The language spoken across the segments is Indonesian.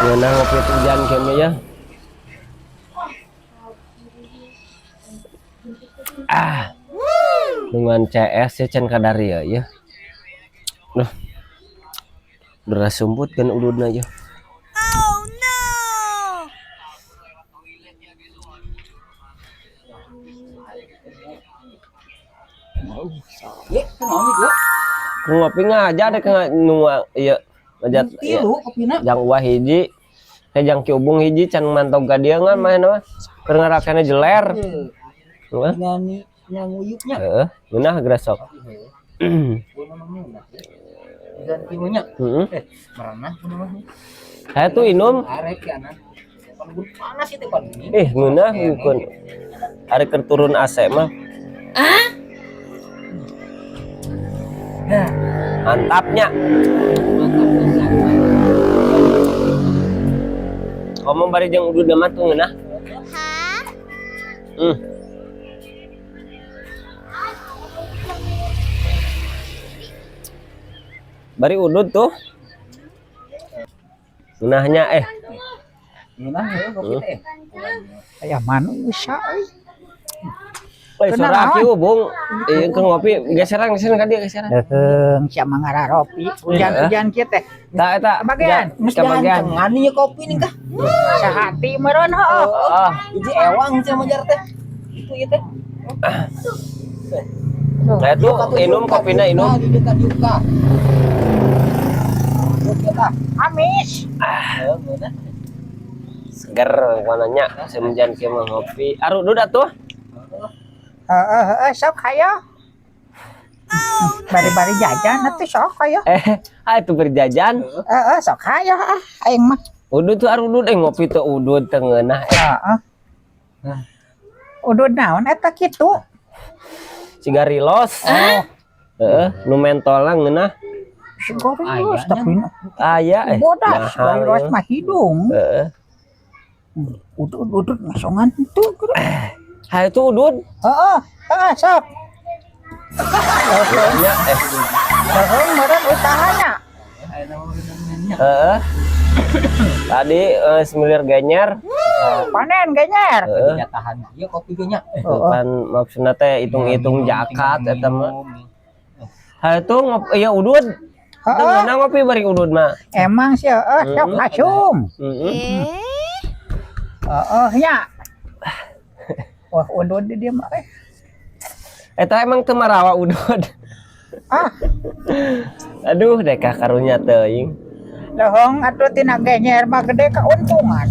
Ngeunah ngopi hujan kayaknya ya. Dengan CS ya can kadari ya. Duh. Beras sumput kan ududna aja. Oh no. Ngopi ngaja deh ke nua iya ngajat iya. Jang uah hiji jang kiubung hiji can mantau gadiangan main mah keur ngarakana jeler. Heeh. Nyanguyuknya. Heeh, geunah gresok. Dan ibunya. Heeh. Meranah namanya. Saya tuh inum. Arek ya anak. Panas itu pan. Ngeunah bukan. Ari keur turun AC mah. Mantapnya. Ngomong bari jeung udud mah tuh ngeunah. Hah? Bari udud tuh. Ngeunahnya Ngeunah ya kopi teh. Aya manusia euy. Sora aki ubung ke ngopi geseran ka dia geseran. Deung sia mangara ropi. Hujan-hujan kieu teh. Tah eta Bagian, Mesti bagian. ngani ya kopi nih kah? Sahati meureun heuh. Hiji ewang cenah majar teh. Itu ieu teh. Saya tuh inum kopina inum. Di dekat yuka. Amis. Ngeunah. Seger mananya semenjan kieu mah ngopi. Arudud atuh. Sok hayo. Bari-bari jajan atuh sok hayo. Itu berjajan. Sok hayo aing mah. Udud tuh arudud ngopi teh udud teu ngeunah. Udud naon eta kitu? Cigarilos. Nu mentolang ngeunah. Sigorilos tapi Aya bodas sigorilos mah hidung. Udud ngasongan itu. Hayu tuh udud. Sok. Ya Meureun usahana. Tadi semilir genyer. Panen genyer. Tahan ieu kopi ge nya. Kan maksudna teh hitung-hitung zakat eta mah. Hayu tuh ngopi ya udud. Teu ngeunah ngopi bari udud mah. Emang sih sok asum. Nya. Wah, udud di dia mah. Eta emang teu marawa udud. Aduh, deka karunya teuing. Lohong atuh tina genyer mah gede keuntungan.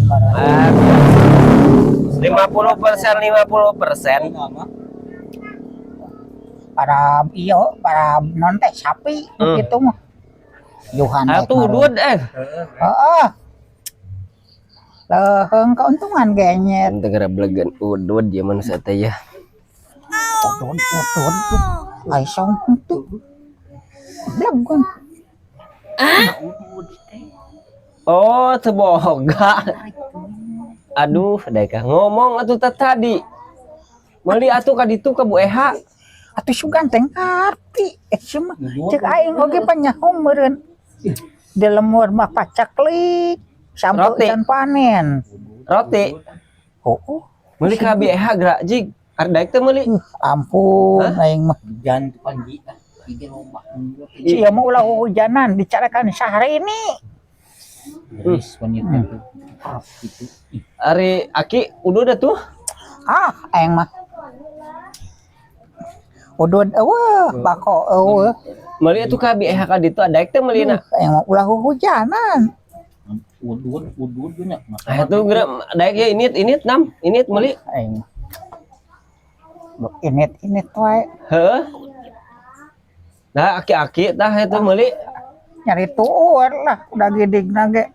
50% 50%. Para non teh sapi gitu mah. Yuhan Atuh udud Lohong keuntungan genyer. Teu gereblegeun udud ieu manusia teh ya. Udud. Ai song tuh. Blegon. Oh, teu boga. Aduh, deka ngomong atuh tadi. Meuli atuh ka ditu ka Bu Eha. Atuh sugan teh ngarti. Cuma ceuk aing oge panyaho meureun. Di lemur mah pacaklik sampai can panen. Roti. Meuli ka Bu Eha geura jig. Ari daek teh meuli. Ampun aing mah Hujan panji. Ieu lomba. sia mah ulah hujanan dicarakan sehari ini. Geus wanita tuh. Gitu. Ari Aki udud atuh. Aing mah udud bako Meuli atuh ka Bu Eha ka ditu daek teh meulina. aing mah ulah hujanan. Udud nya. Atuh geura daek ya init nam, init meuli. Aing init wae Heuh. Nah, aki-aki tah eta meuli. nyari tuur lah udah gidigna ge.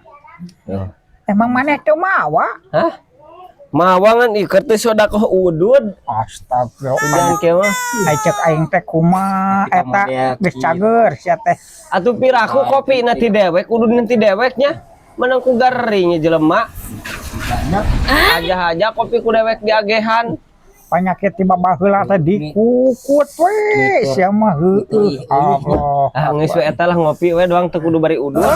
Emang maneh teu mawa? Hah? Mawangan ieu teh sedekah udud. Astagfirullah. Hujan kieu mah. Ai cek aing teh kumaha eta geus cager sia teh. Atuh piraku kopi nanti dewek, udud nanti deweknya. Menang ku garing jelema. Aja kopi ku dewek diagehan. Panyakit tiba baheula teh dikukut we sia mah heueuh. Allah. Geus we eta lah ngopi we doang teu kudu bari udud.